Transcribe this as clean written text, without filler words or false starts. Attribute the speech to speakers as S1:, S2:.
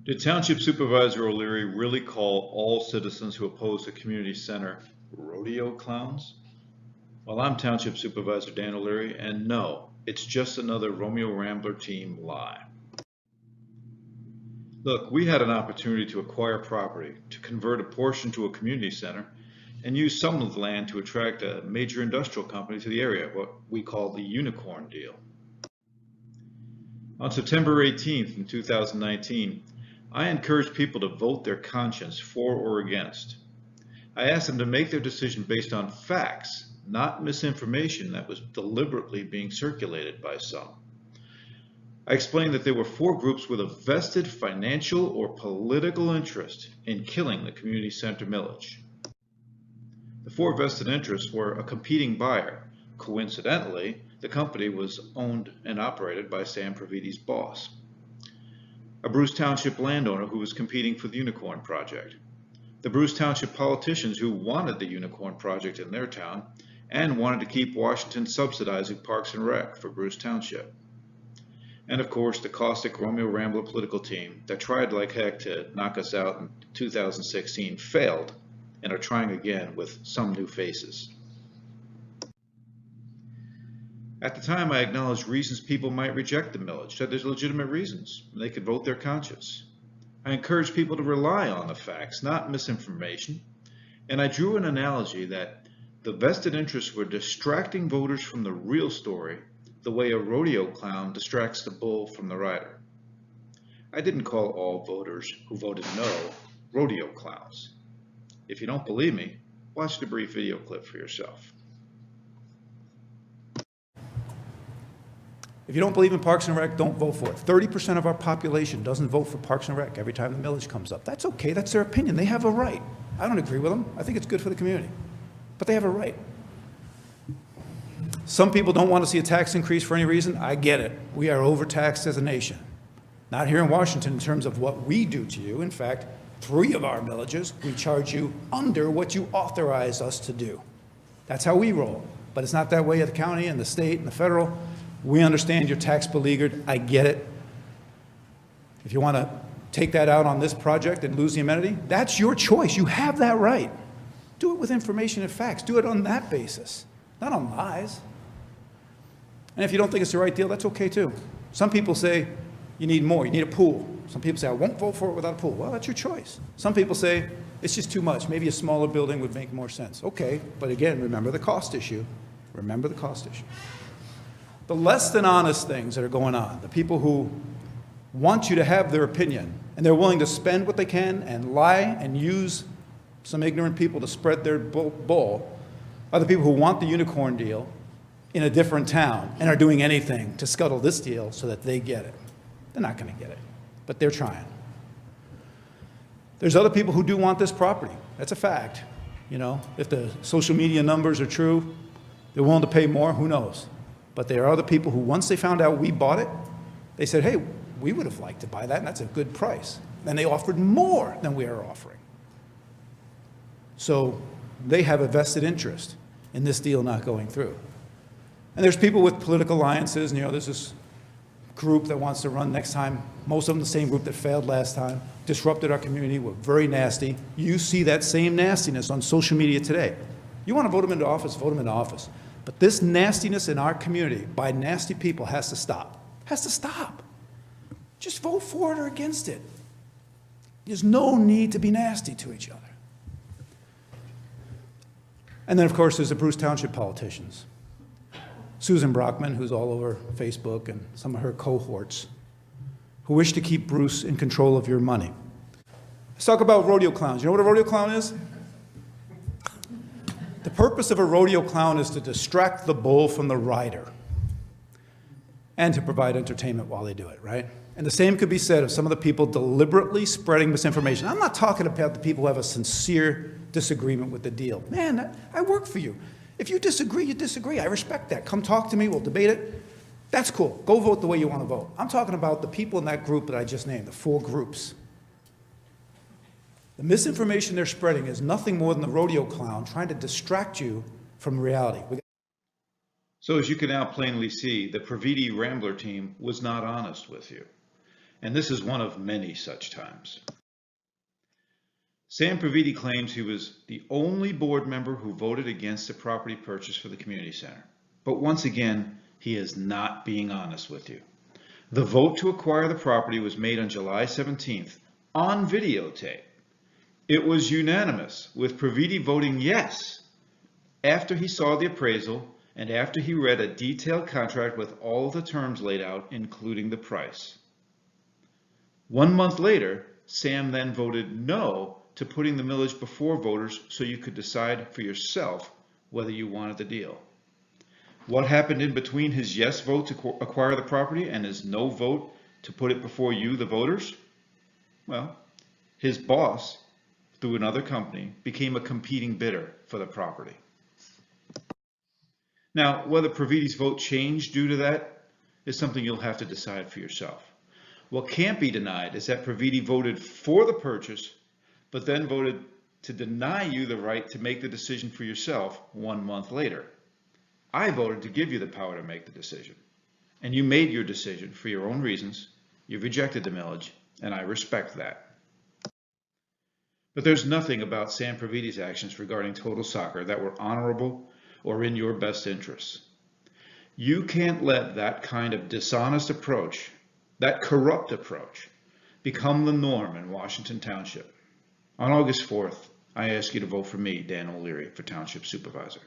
S1: Did Township Supervisor O'Leary really call all citizens who oppose the community center rodeo clowns? Well, I'm Township Supervisor Dan O'Leary, and no, it's just another Romeo Rambler team lie. Look, we had an opportunity to acquire property, to convert a portion to a community center, and use some of the land to attract a major industrial company to the area, what we call the unicorn deal. On September 18th in 2019, I encouraged people to vote their conscience for or against. I asked them to make their decision based on facts, not misinformation that was deliberately being circulated by some. I explained that there were four groups with a vested financial or political interest in killing the community center millage. The four vested interests were a competing buyer. Coincidentally, the company was owned and operated by Sam Previti's boss. A Bruce Township landowner who was competing for the Unicorn Project. The Bruce Township politicians who wanted the Unicorn Project in their town and wanted to keep Washington subsidizing Parks and Rec for Bruce Township. And of course, the caustic Romeo Rambler political team that tried like heck to knock us out in 2016 failed and are trying again with some new faces. At the time, I acknowledged reasons people might reject the millage, that there's legitimate reasons, and they could vote their conscience. I encouraged people to rely on the facts, not misinformation, and I drew an analogy that the vested interests were distracting voters from the real story the way a rodeo clown distracts the bull from the rider. I didn't call all voters who voted no rodeo clowns. If you don't believe me, watch the brief video clip for yourself.
S2: If you don't believe in Parks and Rec, don't vote for it. 30% of our population doesn't vote for Parks and Rec every time the millage comes up. That's okay, that's their opinion. They have a right. I don't agree with them. I think it's good for the community. But they have a right. Some people don't want to see a tax increase for any reason. I get it. We are overtaxed as a nation. Not here in Washington in terms of what we do to you. In fact, 3 of our millages, we charge you under what you authorize us to do. That's how we roll. But it's not that way at the county and the state and the federal. We understand you're tax beleaguered. I get it. If you want to take that out on this project and lose the amenity, that's your choice. You have that right. Do it with information and facts. Do it on that basis, not on lies. And if you don't think it's the right deal, that's okay too. Some people say you need more, you need a pool. Some people say, I won't vote for it without a pool. Well, that's your choice. Some people say it's just too much. Maybe a smaller building would make more sense. Okay, but again, remember the cost issue. Remember the cost issue. The less than honest things that are going on, the people who want you to have their opinion, and they're willing to spend what they can and lie and use some ignorant people to spread their bull, are the people who want the unicorn deal in a different town and are doing anything to scuttle this deal so that they get it. They're not going to get it, but they're trying. There's other people who do want this property. That's a fact. You know, if the social media numbers are true, they're willing to pay more, who knows? But there are other people who, once they found out we bought it, they said, hey, we would have liked to buy that, and that's a good price. And they offered more than we are offering. So they have a vested interest in this deal not going through. And there's people with political alliances, and there's this group that wants to run next time. Most of them the same group that failed last time, disrupted our community, were very nasty. You see that same nastiness on social media today. You want to vote them into office, vote them into office. But this nastiness in our community by nasty people has to stop. Has to stop. Just vote for it or against it. There's no need to be nasty to each other. And then, of course, there's the Bruce Township politicians. Susan Brockman, who's all over Facebook, and some of her cohorts, who wish to keep Bruce in control of your money. Let's talk about rodeo clowns. You know what a rodeo clown is? The purpose of a rodeo clown is to distract the bull from the rider and to provide entertainment while they do it, right? And the same could be said of some of the people deliberately spreading misinformation. I'm not talking about the people who have a sincere disagreement with the deal. Man, I work for you. If you disagree, you disagree. I respect that. Come talk to me. We'll debate it. That's cool. Go vote the way you want to vote. I'm talking about the people in that group that I just named, the 4 groups. The misinformation they're spreading is nothing more than the rodeo clown trying to distract you from reality.
S1: So as you can now plainly see, the Previti Rambler team was not honest with you. and this is one of many such times. Sam Previti claims he was the only board member who voted against the property purchase for the community center. But once again, he is not being honest with you. The vote to acquire the property was made on July 17th on videotape. It was unanimous, with Previti voting yes after he saw the appraisal and after he read a detailed contract with all the terms laid out, including the price. 1 month later, Sam then voted no to putting the millage before voters so you could decide for yourself whether you wanted the deal. What happened in between his yes vote to acquire the property and his no vote to put it before you, the voters? Well, his boss, through another company, became a competing bidder for the property. Now, whether Previti's vote changed due to that is something you'll have to decide for yourself. What can't be denied is that Previti voted for the purchase, but then voted to deny you the right to make the decision for yourself 1 month later. I voted to give you the power to make the decision, and you made your decision for your own reasons. You rejected the millage, and I respect that. But there's nothing about Sam Previti's actions regarding Total Soccer that were honorable or in your best interests. You can't let that kind of dishonest approach, that corrupt approach, become the norm in Washington Township. On August 4th, I ask you to vote for me, Dan O'Leary, for Township Supervisor.